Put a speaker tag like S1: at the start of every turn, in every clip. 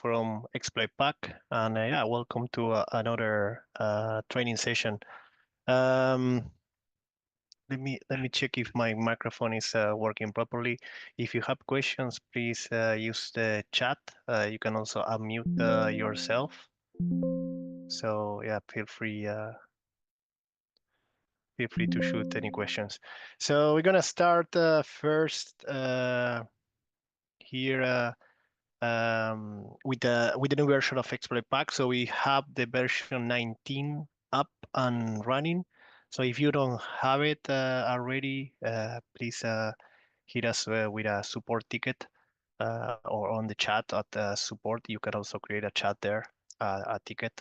S1: from Exploitpack, and yeah, welcome to another training session. Um, let me check if my microphone is working properly. If you have questions, please use the chat. You can also unmute yourself. So yeah, feel free to shoot any questions. So we're gonna start first here. With the new version of Exploitpack. So we have the version 19 up and running. So if you don't have it already, please hit us with a support ticket or on the chat at support. You can also create a chat there, a ticket.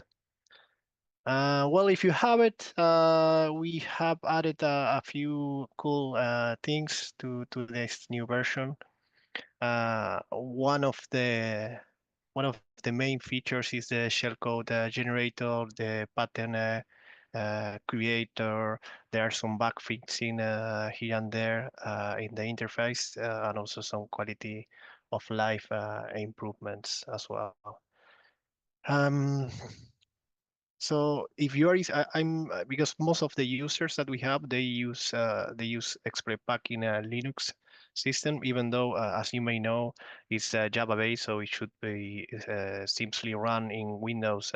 S1: Well, if you have it, we have added a few cool things to this new version. One of the main features is the shellcode generator, the pattern creator. There are some bug fixing here and there in the interface, and also some quality of life improvements as well. Um, so if you are, I'm because most of the users that we have, they use Exploitpack in a Linux system, even though, as you may know, it's Java based, so it should be simply run in Windows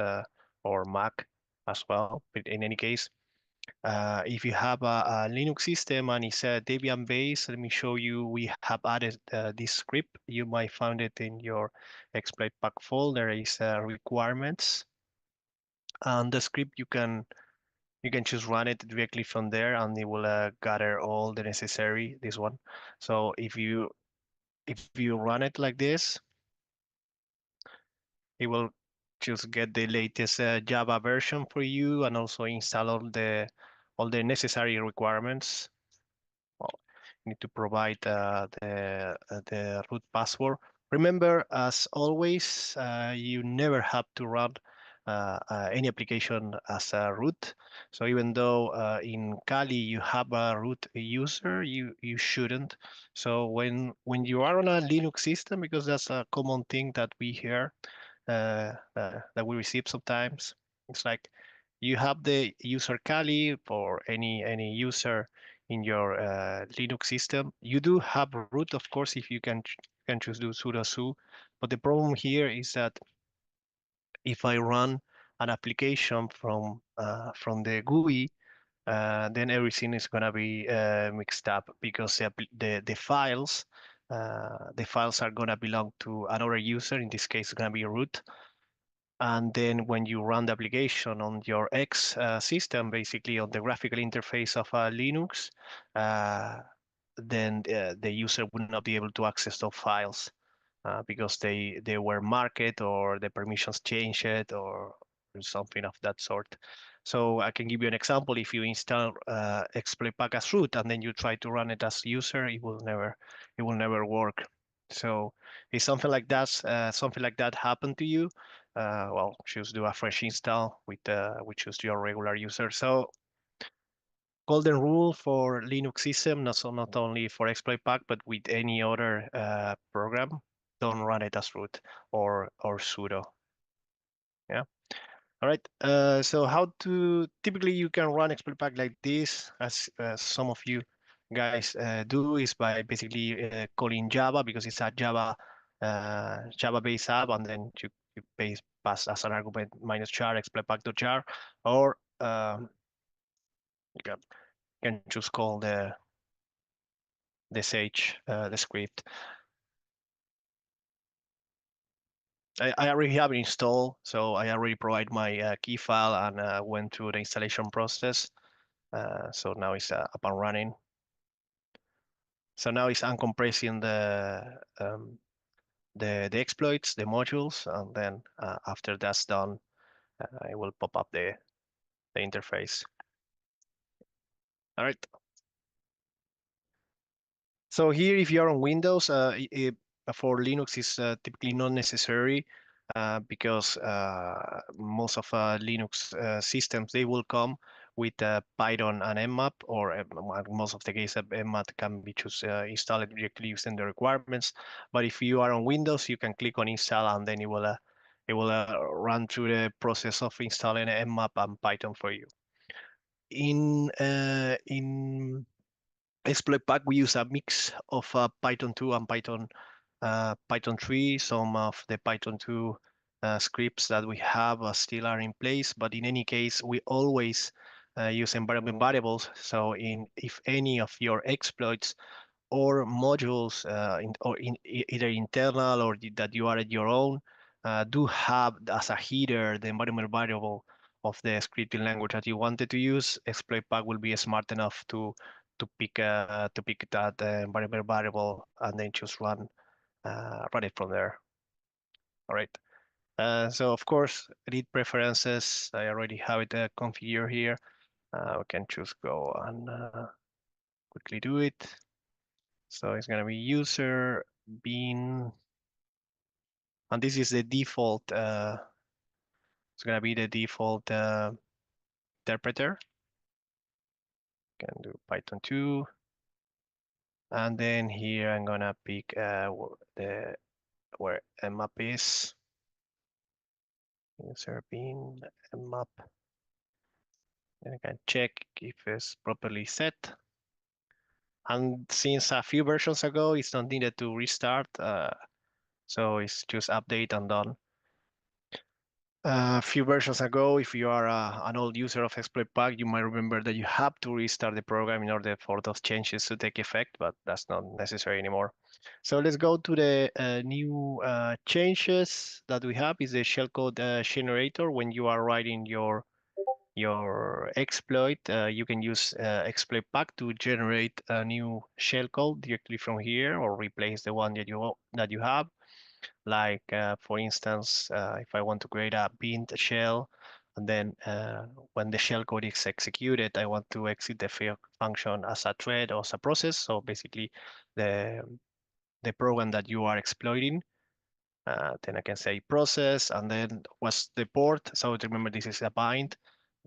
S1: or Mac as well. But in any case, if you have a Linux system and it's Debian based, let me show you. We have added this script. You might find it in your Exploitpack folder. Is requirements. And the script you can just run it directly from there, and it will gather all the necessary this one. So if you run it like this, it will just get the latest Java version for you and also install all the necessary requirements. Well, you need to provide the root password. Remember, as always, you never have to run any application as a root. So even though in Kali you have a root user, you shouldn't. So when you are on a Linux system, because that's a common thing that we hear, that we receive sometimes, it's like you have the user Kali for any user in your Linux system. You do have root, of course, if you can just do sudo su. But the problem here is that if I run an application from the GUI, then everything is gonna be mixed up because the files are gonna belong to another user. In this case, it's gonna be root. And then when you run the application on your X system, basically on the graphical interface of Linux, uh, then the user would not be able to access those files because they were marked or the permissions changed or something of that sort. So I can give you an example. If you install Exploitpack as root and then you try to run it as user, it will never work. So if something like that happened to you, well, just do a fresh install with just your regular user. So golden rule for Linux system, not only for Exploitpack, but with any other program, don't run it as root or sudo. Yeah. All right. So how to typically you can run Exploitpack like this, as some of you guys do, is by basically calling Java because it's a Java-based app, and then you pass as an argument -char exploitpack.jar, or you can just call the Sage the script. I already have it installed, so I already provide my key file and went through the installation process. So now it's up and running. So now it's uncompressing the exploits, the modules, and then after that's done, it will pop up the interface. All right. So here, if you're on Windows, for Linux is typically not necessary because most of Linux systems, they will come with Python and mmap, or most of the case, mmap can be just installed directly using the requirements. But if you are on Windows, you can click on install, and then it will it will run through the process of installing mmap and Python for you. In Exploitpack, we use a mix of Python 2 and Python 3. Some of the Python 2 scripts that we have still are in place, but in any case, we always use environment variables. So if any of your exploits or modules either internal or that you are at your own do have as a header the environment variable of the scripting language that you wanted to use. Exploitpack will be smart enough to pick that environment variable and then just run it from there. All right. So of course, edit preferences. I already have it configured here. We can just go and quickly do it. So it's going to be user bean, and this is the default. It's going to be the default interpreter. Can do Python 2, and then here I'm going to pick where mmap is. User bean mmap. Then I can check if it's properly set. And since a few versions ago, it's not needed to restart. So it's just update and done. A few versions ago, if you are an old user of Exploitpack, you might remember that you have to restart the program in order for those changes to take effect, but that's not necessary anymore. So let's go to the new changes that we have is the shellcode generator. When you are writing your exploit, you can use Exploitpack to generate a new shellcode directly from here or replace the one that you have. Like for instance, if I want to create a bind shell, and then when the shell code is executed, I want to exit the function as a thread or as a process. So basically, the program that you are exploiting. Then I can say process, and then what's the port. So remember, this is a bind.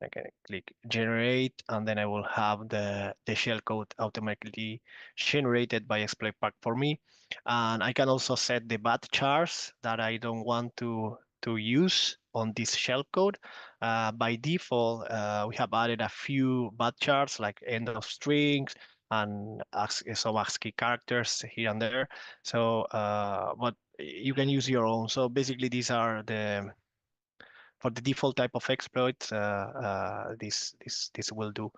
S1: I can click generate, and then I will have the shell code automatically generated by Exploitpack for me. And I can also set the bad chars that I don't want to use on this shell code. By default, we have added a few bad chars like end of strings and some ASCII characters here and there. So, but you can use your own. So basically, these are for the default type of exploits. This will do,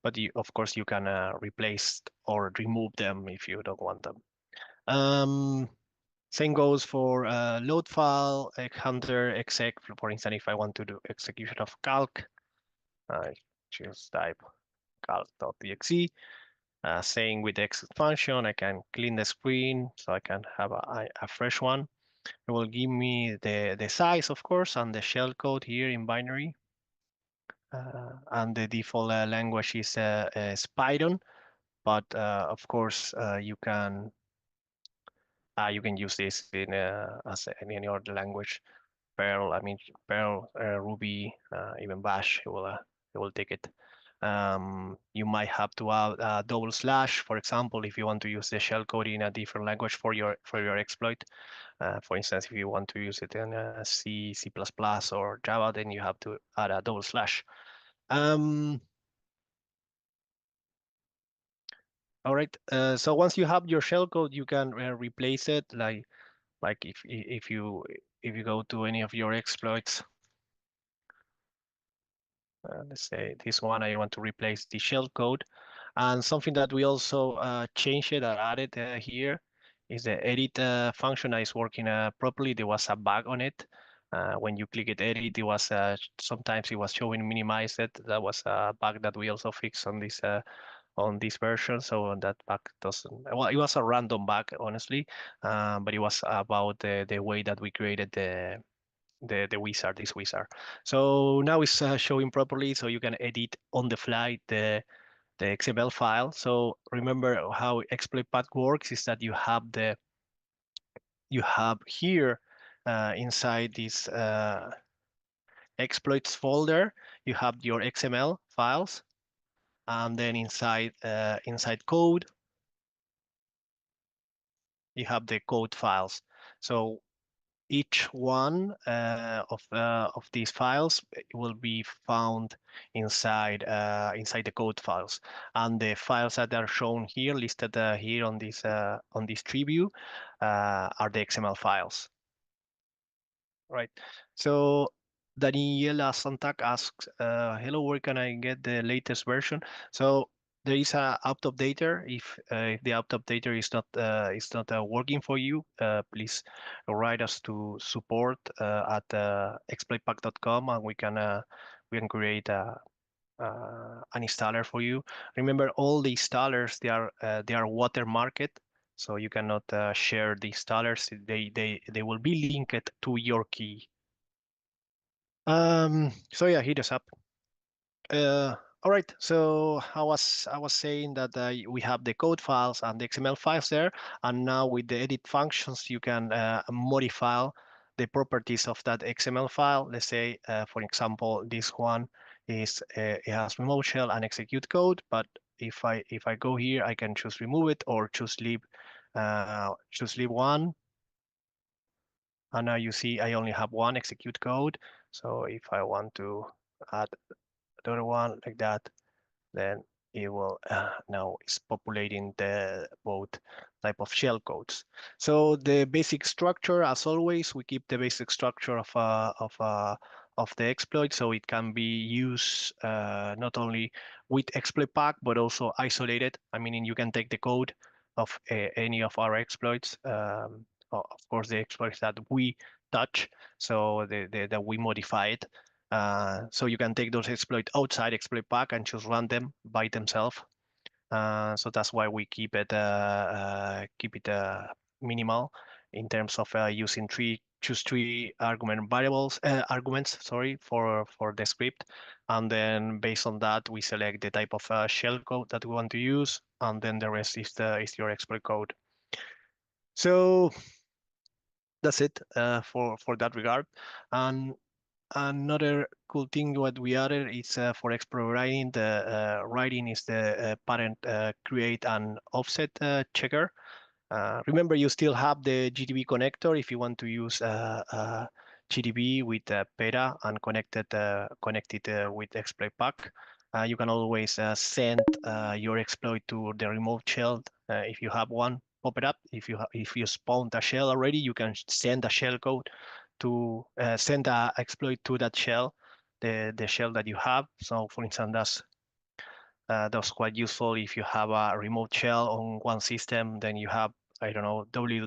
S1: but of course you can replace or remove them if you don't want them. Same goes for load file, hunter, exec. For instance, if I want to do execution of calc, I just type calc.exe. Saying with the exit function, I can clean the screen so I can have a fresh one. It will give me the size, of course, and the shell code here in binary. And the default language is Python, but of course you can use this in any other language. Perl, I mean Perl, Ruby, even Bash, it will take it. You might have to add a double slash, for example, if you want to use the shellcode in a different language for your exploit. For instance, if you want to use it in C, C++, or Java, then you have to add a double slash. All right. So once you have your shellcode, you can replace it. Like if you go to any of your exploits, let's say this one, I want to replace the shellcode. And something that we also changed it or added here is the edit function that is working properly. There was a bug on it. When you click it edit, it was sometimes it was showing minimized. That was a bug that we also fixed on this version. So that bug doesn't. Well, it was a random bug, honestly, but it was about the way that we created the wizard, this wizard. So now it's showing properly, so you can edit on the fly the XML file. So remember how Exploitpack works is that you have here inside this exploits folder, you have your XML files, and then inside code, you have the code files. So each one of these files will be found inside the code files, and the files that are shown here, listed here on this tree view, are the XML files. Right. So Daniela Sontag asks, "Hello, where can I get the latest version?" So there is a apt updater. If the apt updater is not working for you, please write us to support at exploitpack.com, and we can create an installer for you. Remember, all the installers they are watermarked, so you cannot share the installers. They will be linked to your key. So yeah, hit us up. All right. So I was saying that we have the code files and the XML files there, and now with the edit functions, you can modify the properties of that XML file. Let's say, for example, this one it has remote shell and execute code, but if I go here, I can choose remove it or choose leave one. And now you see I only have one execute code. So if I want to add another one like that, then it will now is populating the both type of shell codes. So the basic structure, as always, we keep the basic structure of the exploit, so it can be used not only with Exploitpack but also isolated. I mean, you can take the code of any of our exploits. Of course, the exploits that we touch, so that we modify it. So you can take those exploits outside Exploitpack and just run them by themselves. So that's why we keep it minimal in terms of using choose three arguments, sorry, for the script, and then based on that we select the type of shell code that we want to use, and then the rest is your exploit code. So that's it for that regard. And another cool thing what we added is for exploit writing. The writing is the parent create and offset checker. Remember, you still have the GDB connector if you want to use GDB with Peta and connect it with Exploitpack. You can always send your exploit to the remote shell if you have one. Pop it up. If you spawned a shell already, you can send a shell code to send a exploit to that shell, the shell that you have. So, for instance, that's quite useful if you have a remote shell on one system. Then you have, I don't know, W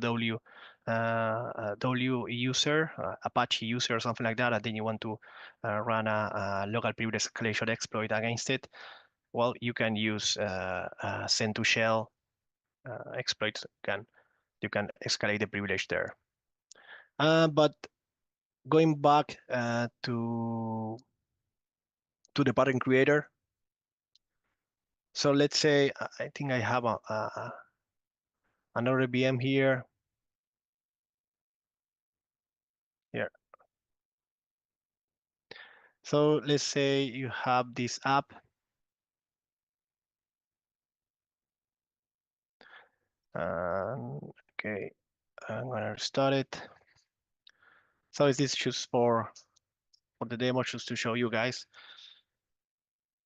S1: user, Apache user, or something like that, and then you want to run a local privilege escalation exploit against it. Well, you can use send to shell exploits. You can escalate the privilege there. But going back to the pattern creator. So let's say I think I have another VM here. Here. So let's say you have this app. Okay, I'm gonna restart it. So is this just for the demo, just to show you guys?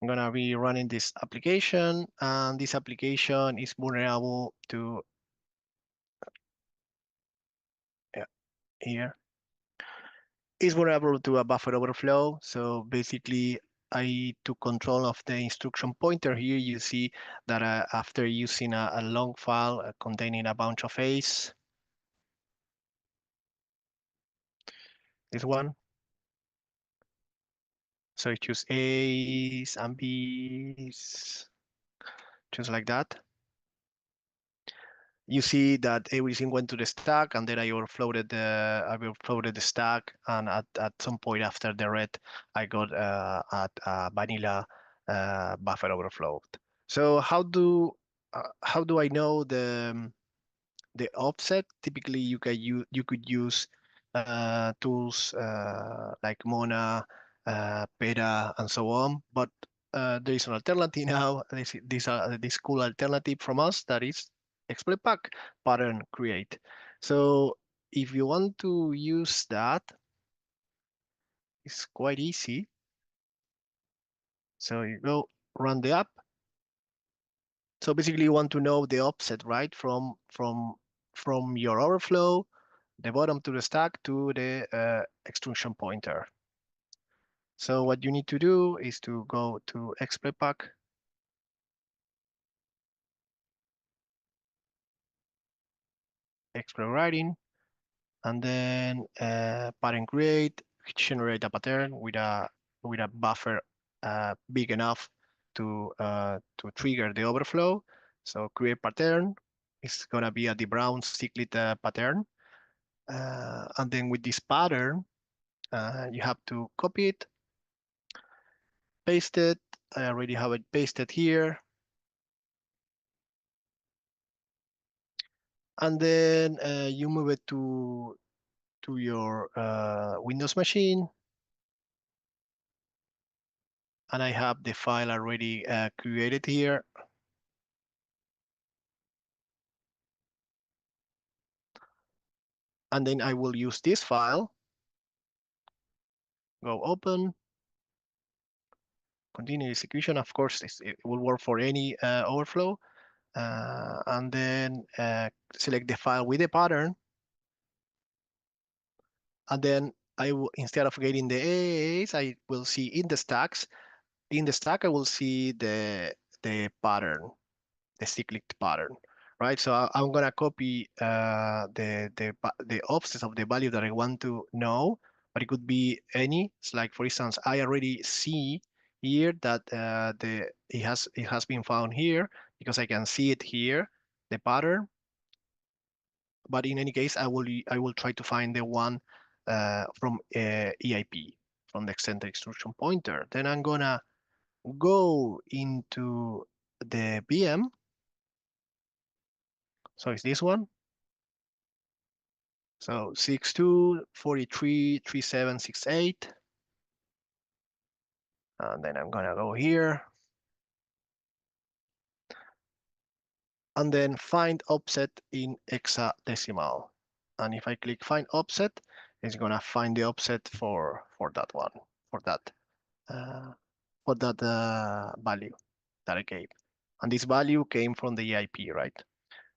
S1: I'm gonna be running this application, and this application is vulnerable to here. Is vulnerable to a buffer overflow. So basically, I took control of the instruction pointer here. You see that after using a long file containing a bunch of A's, this one. So I choose A's and B's, just like that. You see that everything went to the stack, and then I overflowed the stack, and at some point after the red, I got at vanilla buffer overflow. So how do I know the offset? Typically, you could use tools like Mona, Peta, and so on. But there is an alternative now. This cool alternative from us, that is Exploitpack pattern create. So if you want to use that, it's quite easy. So you go run the app. So basically, you want to know the offset, right, from your overflow, the bottom to the stack to the extrusion pointer. So what you need to do is to go to Exploitpack, exploit writing, and then pattern create, generate a pattern with a buffer big enough to trigger the overflow. So create pattern. It's gonna be a the brown ciclid pattern, and then with this pattern, you have to copy it, paste it. I already have it pasted here, and then you move it to your Windows machine, and I have the file already created here. And then I will use this file, go open, continue execution. Of course, it will work for any overflow. And then select the file with the pattern. And then I will, instead of getting the AAs, I will see in the stacks. In the stack, I will see the pattern, the cyclic pattern, right? So I'm gonna copy the offset of the value that I want to know, but it could be any. It's like, for instance, I already see here that it has been found here because I can see it here, the pattern. But in any case, I will try to find the one from EIP, from the extended extrusion pointer. Then I'm gonna go into the VM. So it's this one. So 62433768. And then I'm gonna go here and then find offset in hexadecimal. And if I click find offset, it's gonna find the offset for that one, for that value that I gave. And this value came from the EIP, right?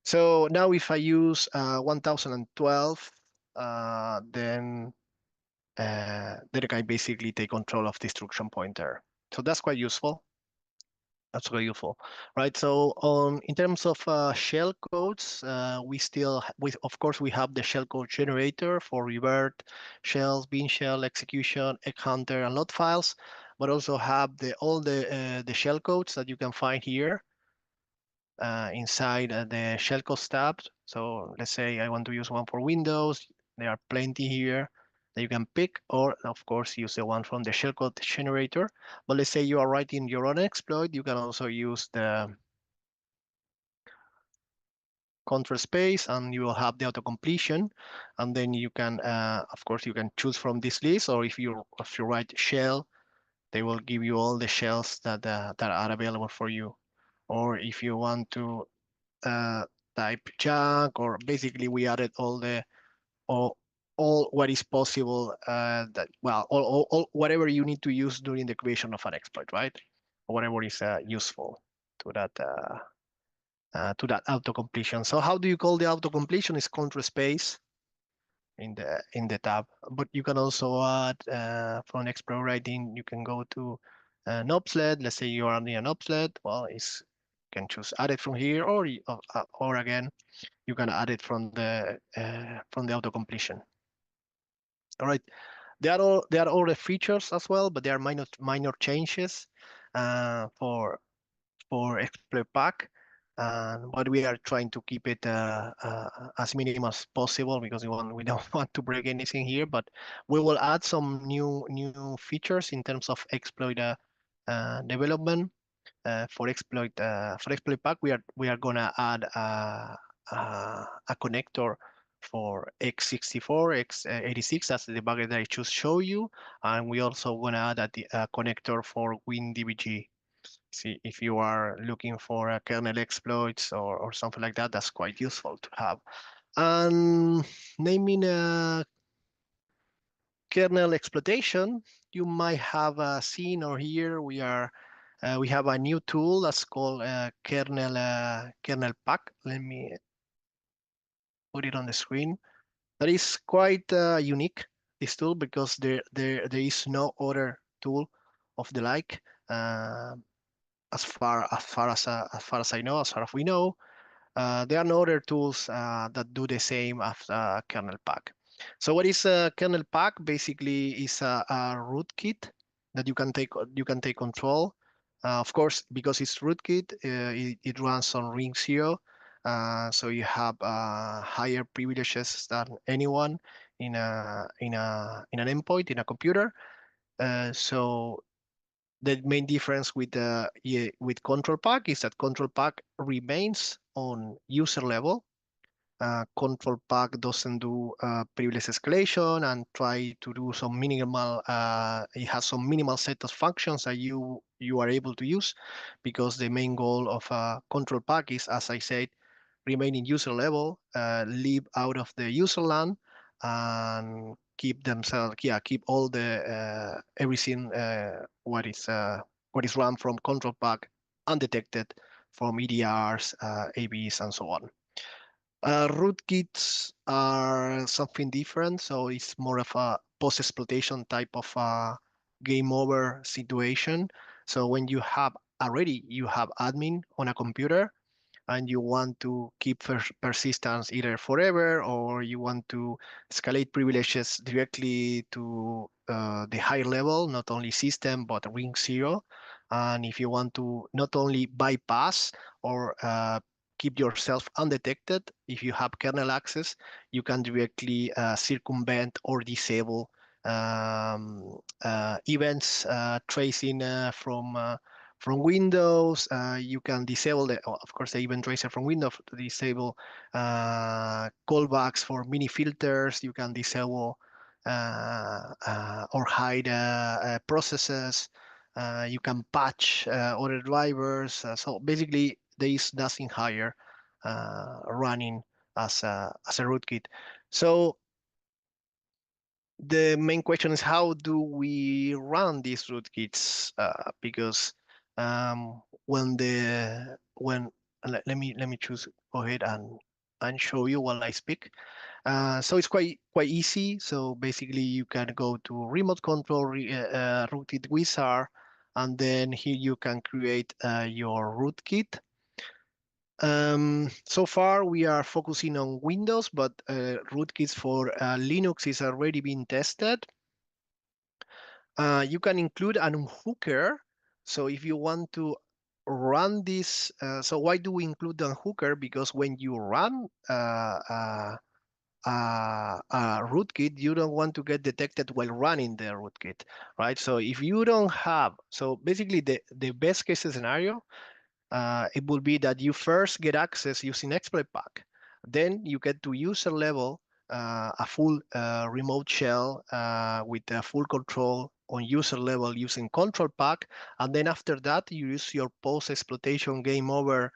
S1: So now if I use 1012, then I can basically take control of the instruction pointer. So that's quite useful. That's very useful, right? So in terms of shell codes, we of course we have the shell code generator for revert, shells, bin shell, execution, egg hunter, and load files, but also have all the shell codes that you can find here inside the shellcode tab. So let's say I want to use one for Windows. There are plenty here that you can pick, or of course use the one from the shellcode generator. But let's say you are writing your own exploit, you can also use the control space and you will have the auto completion. And then you can, of course, you can choose from this list, or if you write shell, they will give you all the shells that are available for you. Or if you want to uh, type junk, or basically we added all what is possible that well all whatever you need to use during the creation of an exploit, right? Or whatever is useful to that auto completion. So how do you call the auto completion? Is control space in the tab, but you can also add from exploit writing. You can go to an obsolete. Let's say you are near an obsolete. Well, it's you can choose add it from here, or again you can add it from the auto completion. All right, they are all the features as well, but they are minor changes for Exploitpack. But we are trying to keep it as minimum as possible because we don't want to break anything here. But we will add some new features in terms of exploit development. For Exploitpack, we are gonna add a connector for x64, x86. That's the bucket that I just show you, and we also gonna add a connector for WinDBG. See, if you are looking for kernel exploits or something like that, that's quite useful to have. And naming a kernel exploitation, you might have seen or here we have a new tool that's called kernel pack. Let me put it on the screen. That is quite unique, this tool, because there is no other tool of the like. Uh, as far as I know, as far as we know, there are no other tools that do the same as kernel pack. So what is kernel pack? Basically, is a rootkit that you can take control. Of course, because it's rootkit, it runs on ring 0, so you have higher privileges than anyone in an endpoint in a computer. So the main difference with with control pack is that control pack remains on user level. Control pack doesn't do privilege escalation and try to do some minimal. It has some minimal set of functions that you are able to use, because the main goal of control pack is, as I said, remain in user level, live out of the user land, and keep all the everything what is run from control pack undetected from EDRs, ABs, and so on. Rootkits are something different, so it's more of a post-exploitation type of game over situation. So when you have admin on a computer, and you want to keep persistence either forever, or you want to escalate privileges directly to the higher level, not only system but ring 0. And if you want to not only bypass or keep yourself undetected, if you have kernel access, you can directly circumvent or disable events tracing from Windows. You can disable of course, the event tracer from Windows to disable callbacks for mini filters. You can disable or hide processes. You can patch other drivers. So basically, there is nothing higher running as a rootkit. So the main question is, how do we run these rootkits? Because when let me choose go ahead and show you while I speak. So it's quite easy. So basically, you can go to remote control rootkit wizard, and then here you can create your rootkit. So far, we are focusing on Windows, but rootkits for Linux is already being tested. You can include an unhooker. So if you want to run this, so why do we include the unhooker? Because when you run a rootkit, you don't want to get detected while running the rootkit, right? So if you don't have, so basically the best case scenario, it will be that you first get access using Exploitpack. Then you get to user level, a full remote shell with full control on user level using control pack. And then after that, you use your post-exploitation game over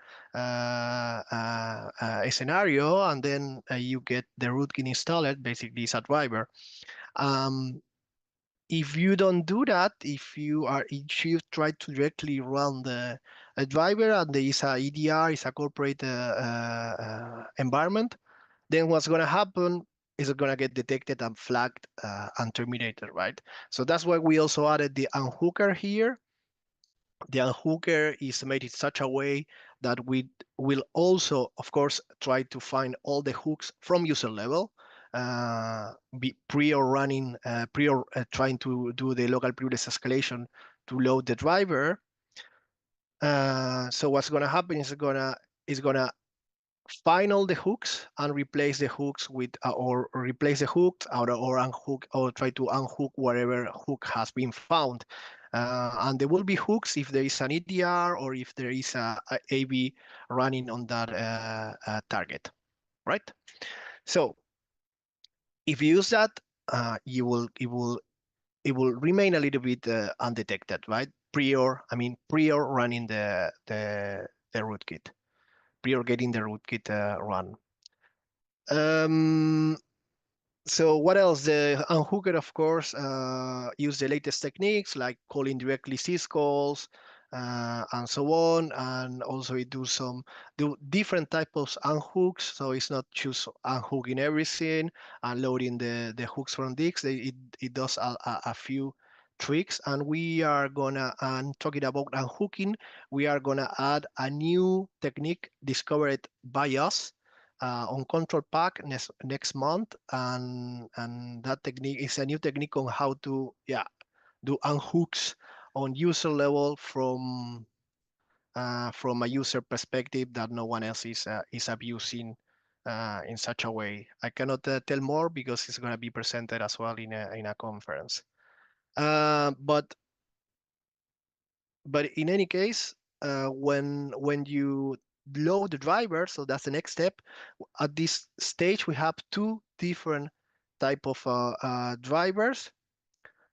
S1: scenario, and then you get the rootkit installed. Basically, it's a driver. Um, if you don't do that, if you try to directly run the a driver and there is a EDR, is a corporate environment, then what's going to happen is it's going to get detected and flagged and terminated, right? So that's why we also added the unhooker here. The unhooker is made in such a way that we will also, of course, try to find all the hooks from user level, be prior running, prior trying to do the local privilege escalation to load the driver. So what's going to happen is gonna find all the hooks and replace the hooks with or replace the hooks or unhook or try to unhook whatever hook has been found. And there will be hooks if there is an EDR or if there is a AB running on that target, right? So if you use that, it will remain a little bit undetected, right? Prior running the rootkit, prior getting the rootkit run. Um, So what else? The unhooker, of course, use the latest techniques like calling directly syscalls and so on, and also it do different types of unhooks. So it's not just unhooking everything and loading the hooks from disks. It does a few tricks, and we are gonna and talking about unhooking, we are gonna add a new technique discovered by us on control pack next month, and that technique is a new technique on how to do unhooks on user level from a user perspective that no one else is abusing in such a way. I cannot tell more because it's going to be presented as well in a conference. But in any case, when you load the driver, so that's the next step. At this stage, we have two different type of drivers.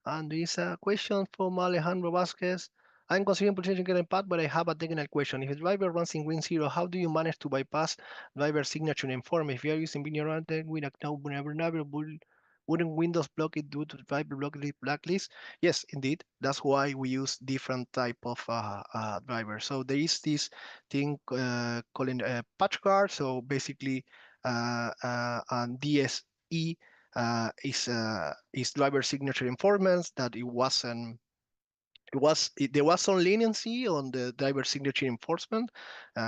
S1: And there is a question from Alejandro Vasquez. I'm considering purchasing current path, but I have a technical question. If a driver runs in Win 0, how do you manage to bypass driver signature and form? If you are using binary with a no whenever wouldn't Windows block it due to driver blacklist? Yes, indeed. That's why we use different type of drivers. So there is this thing called patch guard. So basically, and DSE is driver signature enforcement that there was some leniency on the driver signature enforcement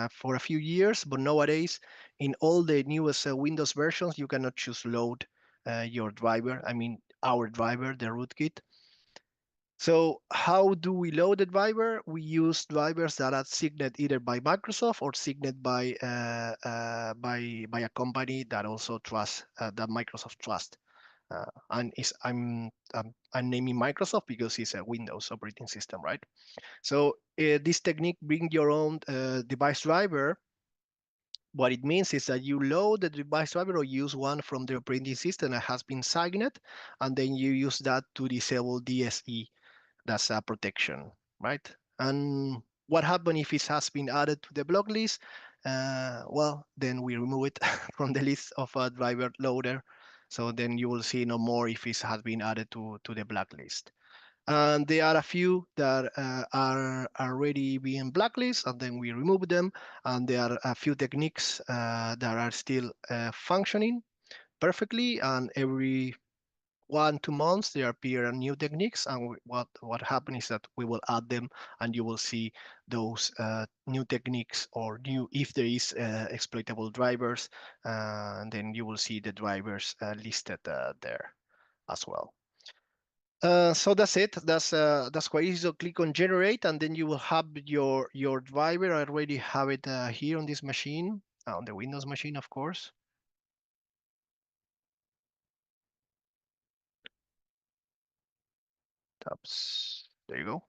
S1: for a few years, but nowadays in all the newest Windows versions you cannot just load your driver. I mean our driver, the rootkit. So how do we load the driver? We use drivers that are signed either by Microsoft or signed by a company that also trusts that Microsoft trusts. And is I'm naming Microsoft because it's a Windows operating system, right? So this technique, bring your own device driver. What it means is that you load the device driver or use one from the operating system that has been signed, and then you use that to disable DSE. That's a protection, right? And what happens if it has been added to the block list? Well, then we remove it from the list of a driver loader. So then you will see no more if it has been added to the blacklist. And there are a few that are already being blacklisted, and then we remove them. And there are a few techniques that are still functioning perfectly, and every 1 2 months there appear new techniques, and what happens is that we will add them, and you will see those new techniques, or new, if there is exploitable drivers, and then you will see the drivers listed there as well. So that's it. That's quite easy. So click on generate, and then you will have your driver. I already have it here on this machine, on the Windows machine, of course. Tabs. There you go.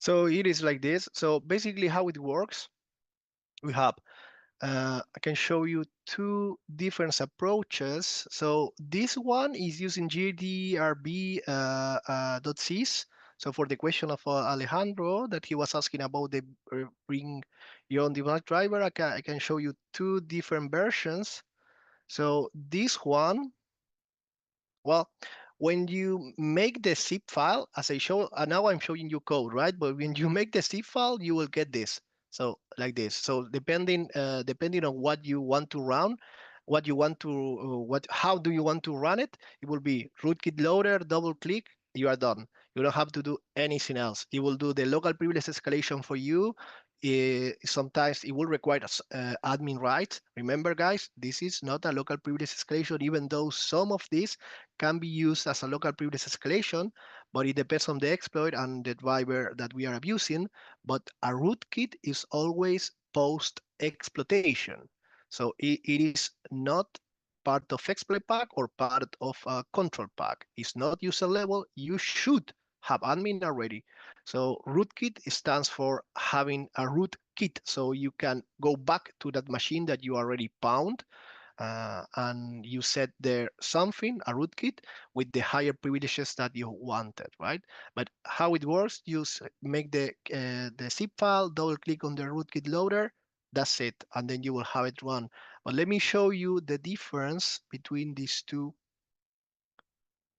S1: So it is like this. So basically how it works, we have, I can show you two different approaches. So this one is using GDRB .sys. So for the question of Alejandro that he was asking about the bring your own device driver, I can show you two different versions. So this one, well, when you make the zip file, as I show, now I'm showing you code, right? But when you make the zip file, you will get this. So like this. So depending on what you want to run, what you want to, how do you want to run it? It will be rootkit loader, double click, you are done. You don't have to do anything else. It will do the local privilege escalation for you. Sometimes it will require admin rights. Remember, guys, this is not a local privilege escalation, even though some of these can be used as a local privilege escalation, but it depends on the exploit and the driver that we are abusing. But a rootkit is always post exploitation. So it is not part of Exploitpack or part of control pack. It's not user level. You should have admin already. So rootkit stands for having a rootkit
S2: rootkit, so you can go back to that machine that you already found, and you set there something, a rootkit, with the higher privileges that you wanted, right? But how it works, you make the zip file, double click on the rootkit loader, that's it, and then you will have it run. But let me show you the difference between these two.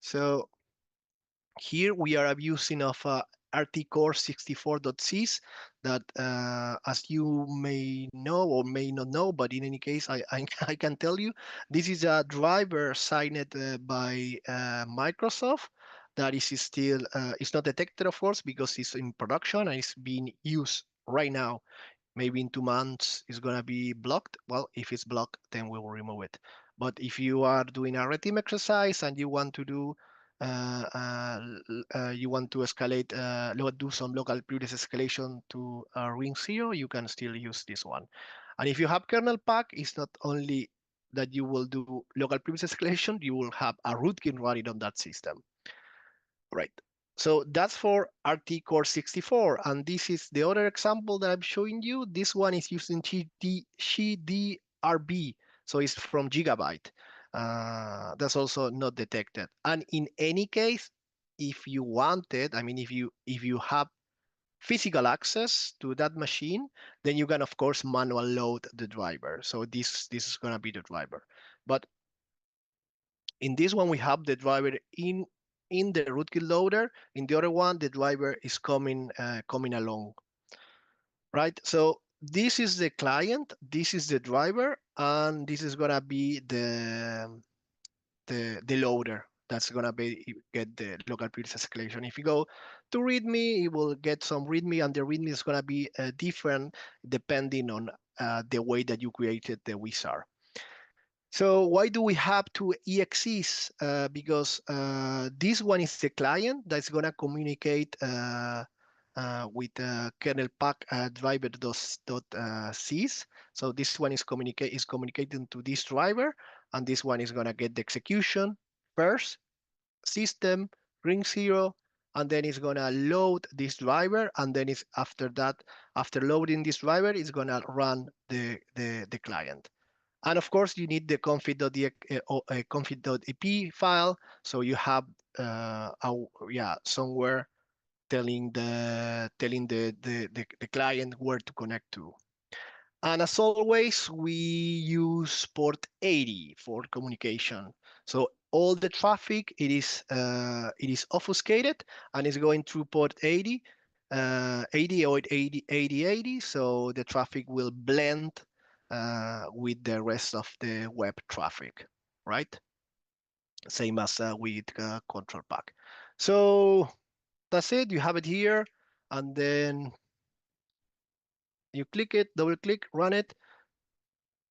S2: So here we are abusing of RT-Core 64.sys that, as you may know or may not know, but in any case, I can tell you, this is a driver signed by Microsoft that is still, it's not detected, of course, because it's in production and it's being used right now. Maybe in 2 months it's going to be blocked. Well, if it's blocked, then we will remove it. But if you are doing a red team exercise and you want to do you want to escalate, do some local privilege escalation to ring 0, you can still use this one. And if you have kernel pack, it's not only that you will do local privilege escalation, you will have a rootkit running on that system. Right. So that's for RT Core 64. And this is the other example that I'm showing you. This one is using GDRB. So it's from Gigabyte. That's also not detected. And in any case, if you wanted, I mean, if you have physical access to that machine, then you can of course manual load the driver. So this is gonna be the driver. But in this one, we have the driver in the rootkit loader. In the other one, the driver is coming along, right? So this is the client, this is the driver, and this is gonna be the loader. That's gonna be get the local privilege escalation. If you go to README, it will get some README, and the README is gonna be different depending on the way that you created the wizard. So why do we have two EXEs? Because this one is the client that's going to communicate with kernel pack driver.sys. So this one is communicating to this driver, and this one is going to get the execution first, system, ring 0, and then it's going to load this driver, and then it's after that, after loading this driver, it's going to run the client. And of course, you need the config.ep file, so you have somewhere telling the client where to connect to. And as always, we use port 80 for communication. So all the traffic it is obfuscated and is going through port 80, 80 or 80. So the traffic will blend with the rest of the web traffic, right? Same as with control pack. So that's it. You have it here, and then you click it, double click, run it.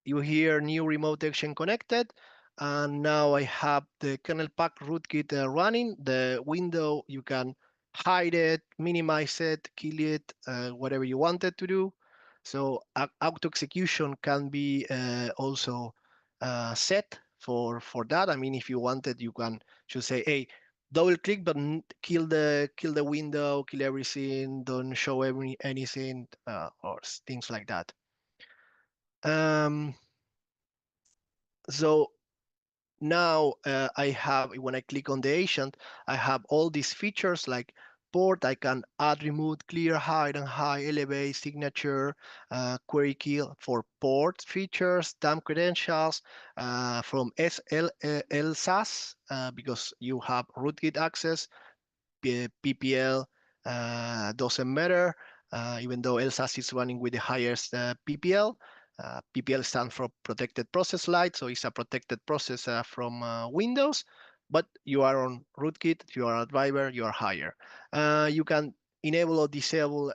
S2: You hear new remote action connected. And now I have the kernel pack rootkit running. The window, you can hide it, minimize it, kill it, whatever you wanted to do. So auto execution can be also set for that. I mean, if you wanted, you can just say, hey, double click, but kill the window, kill everything, don't show anything, or things like that. Um, so now I have, when I click on the agent, I have all these features like port. I can add, remove, clear, hide, and hide, elevate, signature, query kill for port features, dump credentials from LSAS because you have rootkit access. PPL doesn't matter, even though LSAS is running with the highest PPL. PPL stands for Protected Process Lite, so it's a protected process from Windows, but you are on rootkit, you are a driver, you are higher. You can enable or disable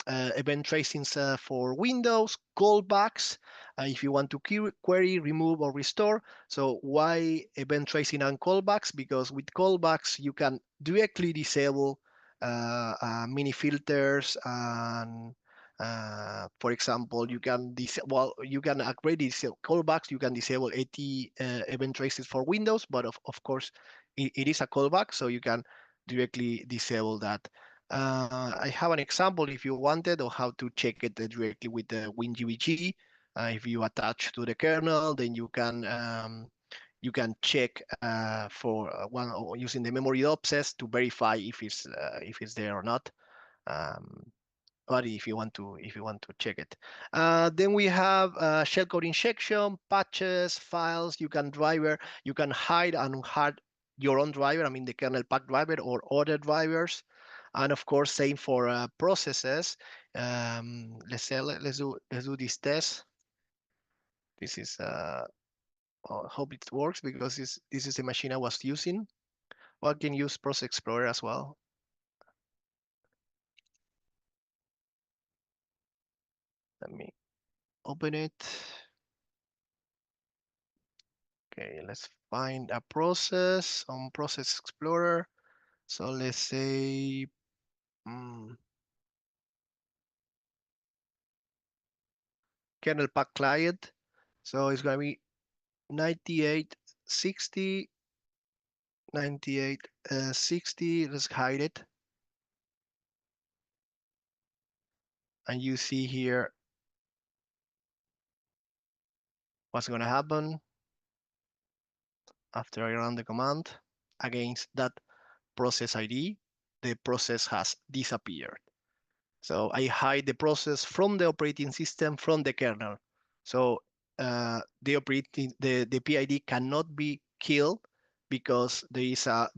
S2: event tracings for Windows, callbacks, if you want to query, remove, or restore. So why event tracing and callbacks? Because with callbacks, you can directly disable mini filters and for example, you can you can upgrade disable callbacks. You can disable 80 event traces for Windows, but of course, it is a callback, so you can directly disable that. I have an example if you wanted of how to check it directly with the WinGBG. If you attach to the kernel, then you can check for one using the memory access to verify if it's there or not. Um, or if you want to check it. Then we have shellcode injection, patches, files. You can hide and unhide your own driver. I mean the kernel pack driver or other drivers. And of course, same for processes. Let's say let's do this test. This is I hope it works because this is the machine I was using. Well, I can use Process Explorer as well. Let me open it. Okay, let's find a process on Process Explorer. So let's say kernel pack client. So it's going to be 9860, 9860. Let's hide it. And you see here what's going to happen after I run the command against that process ID. The process has disappeared. So I hide the process from the operating system, from the kernel. So the PID cannot be killed because there is a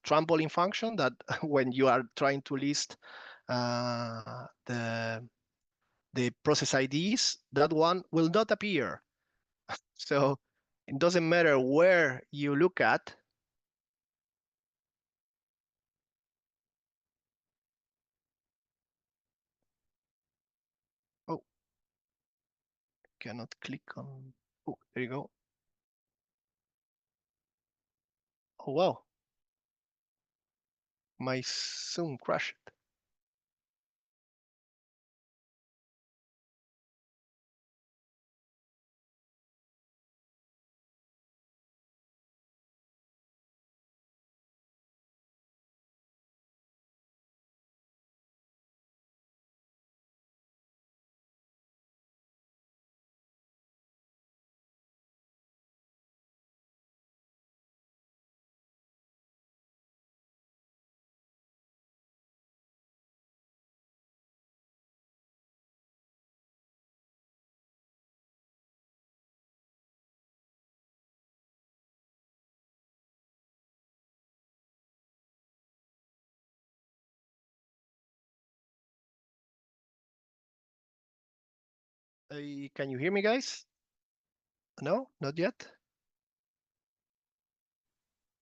S2: trampoline function that when you are trying to list the process IDs, that one will not appear. So it doesn't matter where you look at. Oh, cannot click on. Oh, there you go. Oh wow, my Zoom crashed. Can you hear me, guys? No, not yet.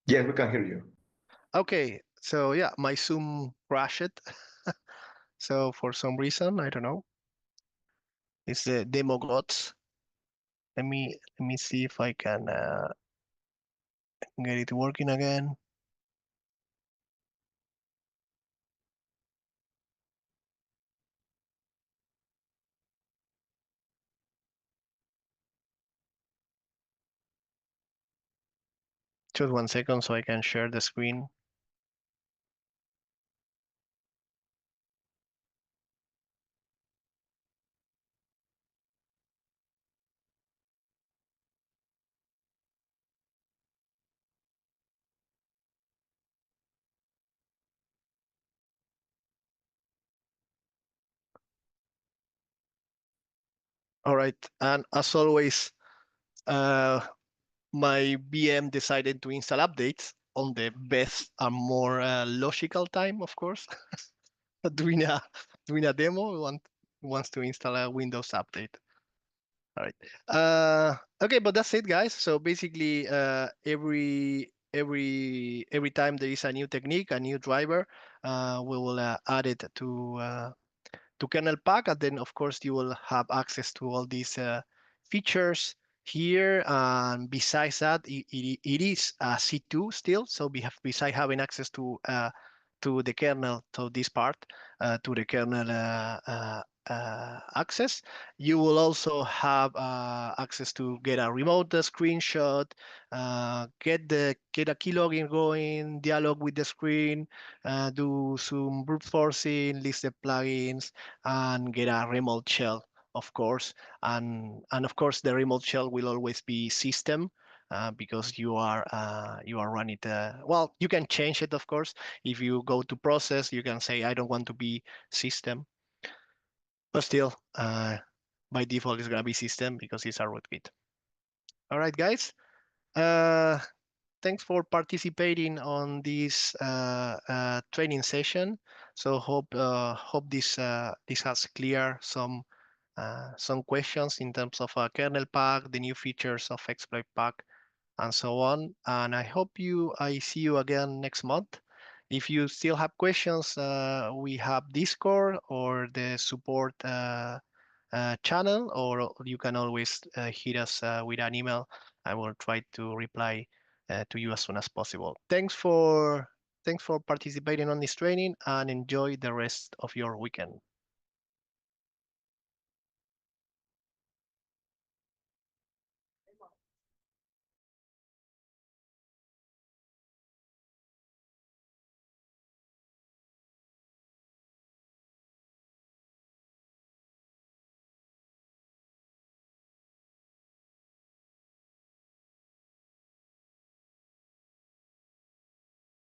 S3: Yes, we can hear you.
S2: Okay, so yeah, my Zoom crashed. So for some reason, I don't know. It's the demo gods. Let me see if I can get it working again. Just 1 second so I can share the screen. All right, and as always, my VM decided to install updates on the best and more logical time, of course. doing a demo, wants to install a Windows update. All right. Okay, but that's it, guys. So basically, every time there is a new technique, a new driver, we will add it to kernel pack, and then of course you will have access to all these features here. And besides that, it is a C2 still. So we have besides having access to the kernel, so this part to the kernel access. You will also have access to get a remote screenshot, get a keylogin going, dialogue with the screen, do some brute forcing, list the plugins, and get a remote shell, of course. And of course, the remote shell will always be system. Because you are running well, you can change it, of course. If you go to process, you can say I don't want to be system, but still, by default, it's gonna be system because it's a rootkit. All right, guys. Uh, Thanks for participating on this training session. So hope this has cleared some questions in terms of kernel pack, the new features of Exploitpack, and so on. And I see you again next month. If you still have questions, we have Discord or the support channel, or you can always hit us with an email. I will try to reply to you as soon as possible. Thanks for participating on this training, and enjoy the rest of your weekend.